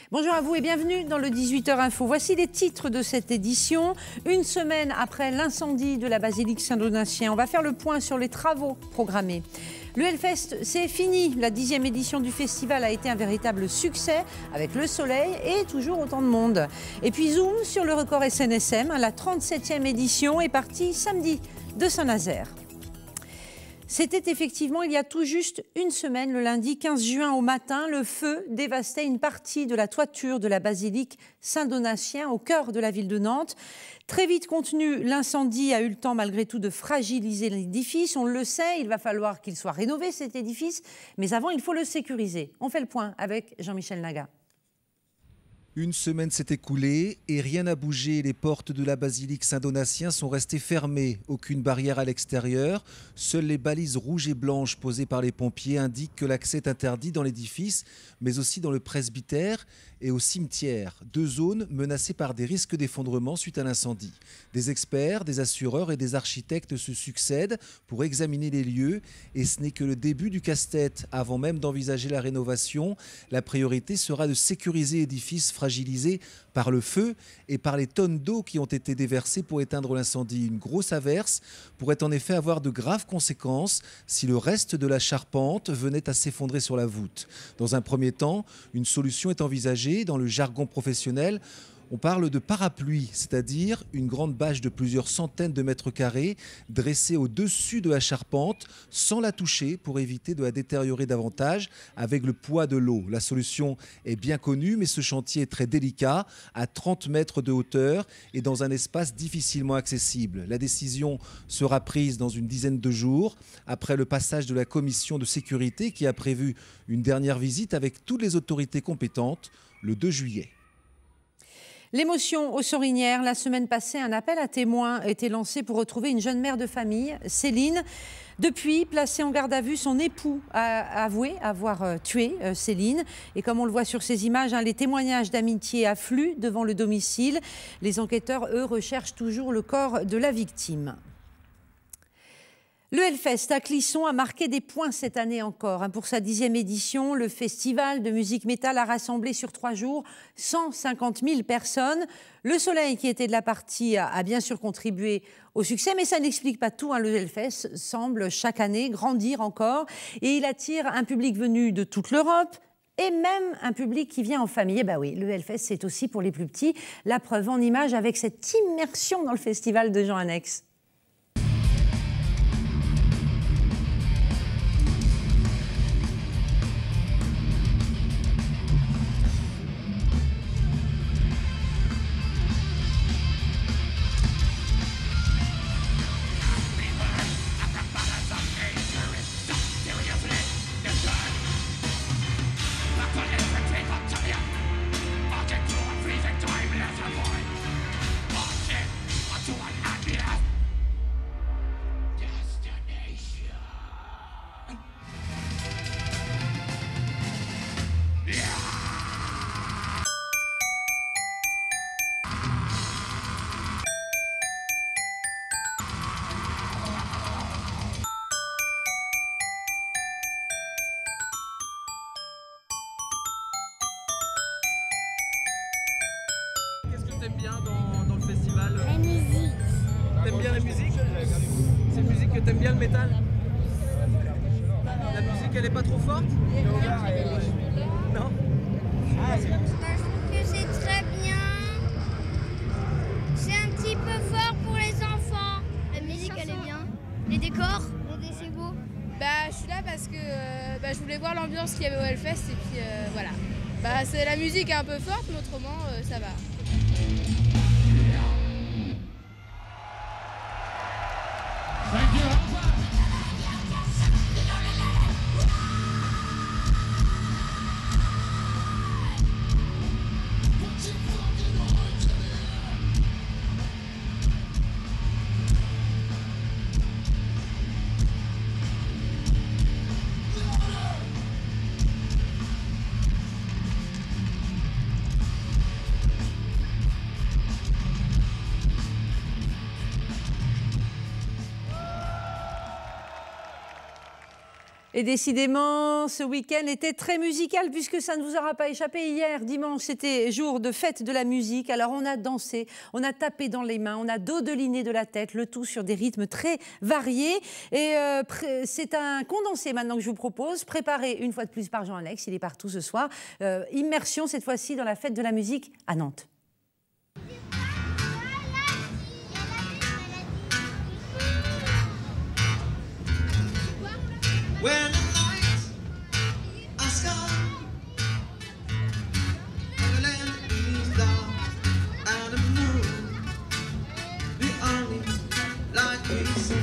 Bonjour à vous et bienvenue dans le 18h Info. Voici les titres de cette édition. Une semaine après l'incendie de la basilique Saint-Donatien, on va faire le point sur les travaux programmés. Le Hellfest, c'est fini. La 10e édition du festival a été un véritable succès avec le soleil et toujours autant de monde. Et puis zoom sur le record SNSM. La 37e édition est partie samedi de Saint-Nazaire. C'était effectivement il y a tout juste une semaine, le lundi 15 juin au matin, le feu dévastait une partie de la toiture de la basilique Saint-Donatien au cœur de la ville de Nantes. Très vite contenu, l'incendie a eu le temps malgré tout de fragiliser l'édifice. On le sait, il va falloir qu'il soit rénové cet édifice, mais avant il faut le sécuriser. On fait le point avec Jean-Michel Naga. Une semaine s'est écoulée et rien n'a bougé. Les portes de la basilique Saint-Donatien sont restées fermées. Aucune barrière à l'extérieur. Seules les balises rouges et blanches posées par les pompiers indiquent que l'accès est interdit dans l'édifice, mais aussi dans le presbytère et au cimetière. Deux zones menacées par des risques d'effondrement suite à l'incendie. Des experts, des assureurs et des architectes se succèdent pour examiner les lieux. Et ce n'est que le début du casse-tête. Avant même d'envisager la rénovation, la priorité sera de sécuriser l'édifice fragilisé par le feu et par les tonnes d'eau qui ont été déversées pour éteindre l'incendie. Une grosse averse pourrait en effet avoir de graves conséquences si le reste de la charpente venait à s'effondrer sur la voûte. Dans un premier temps, une solution est envisagée. Dans le jargon professionnel, on parle de parapluie, c'est-à-dire une grande bâche de plusieurs centaines de mètres carrés dressée au-dessus de la charpente sans la toucher pour éviter de la détériorer davantage avec le poids de l'eau. La solution est bien connue, mais ce chantier est très délicat, à 30 mètres de hauteur et dans un espace difficilement accessible. La décision sera prise dans une dizaine de jours après le passage de la commission de sécurité qui a prévu une dernière visite avec toutes les autorités compétentes le 2 juillet. L'émotion aux Sorinières. La semaine passée, un appel à témoins a été lancé pour retrouver une jeune mère de famille, Céline. Depuis, placée en garde à vue, son époux a avoué avoir tué Céline. Et comme on le voit sur ces images, les témoignages d'amitié affluent devant le domicile. Les enquêteurs, eux, recherchent toujours le corps de la victime. Le Hellfest à Clisson a marqué des points cette année encore. Pour sa 10e édition, le festival de musique métal a rassemblé sur 3 jours 150 000 personnes. Le soleil qui était de la partie a bien sûr contribué au succès, mais ça n'explique pas tout. Le Hellfest semble chaque année grandir encore et il attire un public venu de toute l'Europe. Et même un public qui vient en famille. Oui, le Hellfest, c'est aussi pour les plus petits. La preuve en images avec cette immersion dans le festival de Jean Annex. T'aimes bien dans le festival? La musique. T'aimes bien la musique? C'est une musique que t'aimes bien, le métal? La musique, elle est pas trop forte? Non? Je trouve que c'est très bien. C'est un petit peu fort pour les enfants. La musique, elle est bien. Les décors? C'est beau. Je suis là parce que je voulais voir l'ambiance qu'il y avait au Hellfest et puis voilà. La musique est un peu forte, mais autrement, ça va. Et décidément, ce week-end était très musical puisque ça ne vous aura pas échappé. Hier, dimanche, c'était jour de fête de la musique. Alors on a dansé, on a tapé dans les mains, on a dodeliné de la tête, le tout sur des rythmes très variés. Et c'est un condensé maintenant que je vous propose, préparé une fois de plus par Jean-Alex, il est partout ce soir. Immersion cette fois-ci dans la fête de la musique à Nantes. When the lights are gone and the land is dark and the moon the only light we see.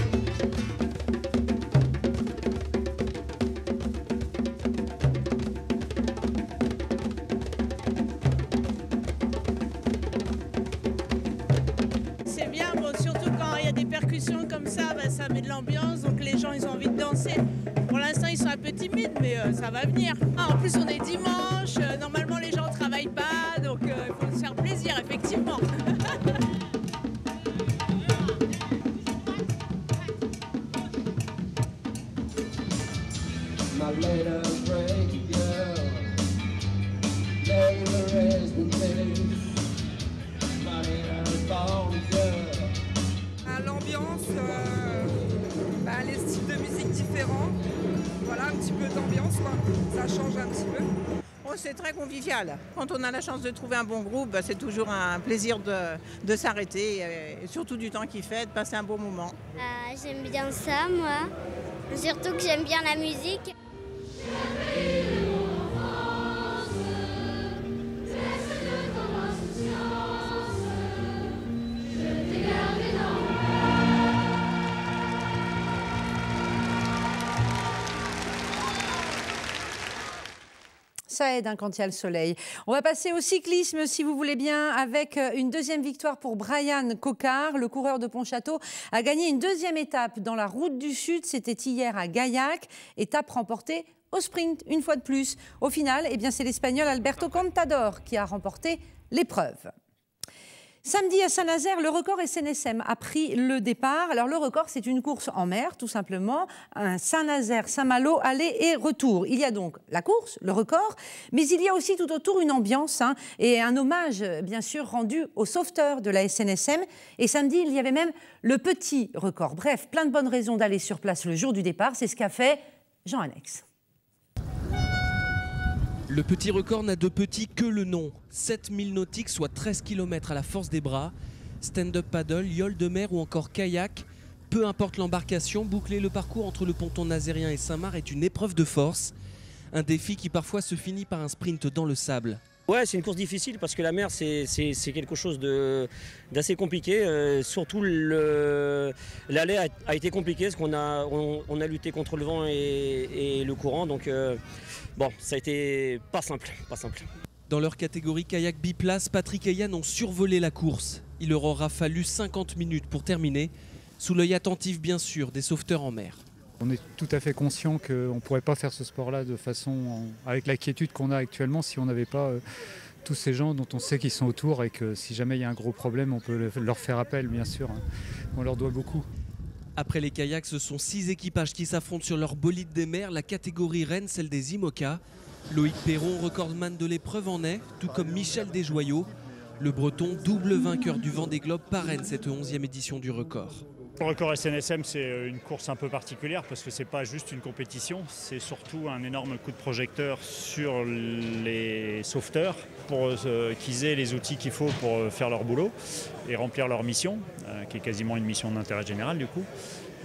C'est bien, bon, surtout quand il y a des percussions comme ça, bah, ça met de l'ambiance, donc les gens ils ont envie de danser. Pour l'instant, ils sont un peu timides, mais ça va venir. En plus, on est dimanche. Normalement, les gens ne travaillent pas, donc il faut se faire plaisir, effectivement. L'ambiance, les styles de musique différents. Voilà, un petit peu d'ambiance, quoi. Ça change un petit peu. Oh, c'est très convivial. Quand on a la chance de trouver un bon groupe, bah, c'est toujours un plaisir de s'arrêter, et surtout du temps qu'il fait, de passer un bon moment. J'aime bien ça, moi. Surtout que j'aime bien la musique. Ça aide quand il y a le soleil. On va passer au cyclisme, si vous voulez bien, avec une deuxième victoire pour Brian Coquard. Le coureur de Pontchâteau a gagné une deuxième étape dans la Route du Sud. C'était hier à Gaillac. Étape remportée au sprint, une fois de plus. Au final, c'est l'Espagnol Alberto Contador qui a remporté l'épreuve. Samedi à Saint-Nazaire, le record SNSM a pris le départ. Alors le record, c'est une course en mer, tout simplement. Un Saint-Nazaire-Saint-Malo, aller et retour. Il y a donc la course, le record, mais il y a aussi tout autour une ambiance et un hommage, bien sûr, rendu aux sauveteurs de la SNSM. Et samedi, il y avait même le petit record. Bref, plein de bonnes raisons d'aller sur place le jour du départ. C'est ce qu'a fait Jean-Alex. Le petit record n'a de petit que le nom. 7000 nautiques, soit 13 km à la force des bras. Stand-up paddle, yole de mer ou encore kayak. Peu importe l'embarcation, boucler le parcours entre le ponton nazérien et Saint-Marc est une épreuve de force. Un défi qui parfois se finit par un sprint dans le sable. Ouais, c'est une course difficile parce que la mer, c'est quelque chose d'assez compliqué. Surtout, l'aller a été compliqué parce qu'on a lutté contre le vent et le courant. Donc, bon, ça a été pas simple. Dans leur catégorie kayak biplace, Patrick et Yann ont survolé la course. Il leur aura fallu 50 minutes pour terminer, sous l'œil attentif bien sûr des sauveteurs en mer. On est tout à fait conscient qu'on ne pourrait pas faire ce sport-là de façon, avec la quiétude qu'on a actuellement, si on n'avait pas tous ces gens dont on sait qu'ils sont autour et que si jamais il y a un gros problème, on peut leur faire appel, bien sûr. On leur doit beaucoup. Après les kayaks, ce sont 6 équipages qui s'affrontent sur leur bolide des mers. La catégorie reine, celle des IMOCA. Loïc Perron, recordman de l'épreuve, en est, tout comme Michel Desjoyaux. Le Breton, double vainqueur du Vendée Globe, parraine cette 11e édition du record. Le record SNSM, c'est une course un peu particulière parce que ce n'est pas juste une compétition, c'est surtout un énorme coup de projecteur sur les sauveteurs pour qu'ils aient les outils qu'il faut pour faire leur boulot et remplir leur mission, qui est quasiment une mission d'intérêt général du coup.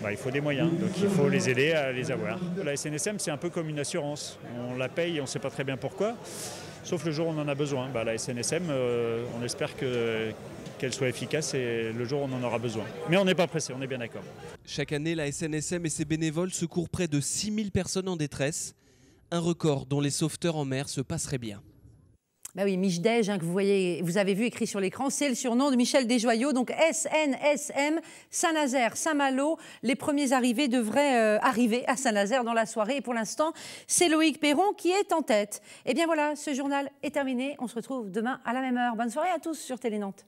Il faut des moyens, donc il faut les aider à les avoir. La SNSM, c'est un peu comme une assurance. On la paye et on ne sait pas très bien pourquoi, sauf le jour où on en a besoin. La SNSM, on espère qu'elle soit efficace et le jour où on en aura besoin. Mais on n'est pas pressé, on est bien d'accord. Chaque année, la SNSM et ses bénévoles secourent près de 6000 personnes en détresse. Un record dont les sauveteurs en mer se passeraient bien. Bah oui, Michdej, que vous avez vu écrit sur l'écran, c'est le surnom de Michel Desjoyaux, donc SNSM, Saint-Nazaire, Saint-Malo. Les premiers arrivés devraient arriver à Saint-Nazaire dans la soirée. Et pour l'instant, c'est Loïc Perron qui est en tête. Et bien voilà, ce journal est terminé. On se retrouve demain à la même heure. Bonne soirée à tous sur Télé Nantes.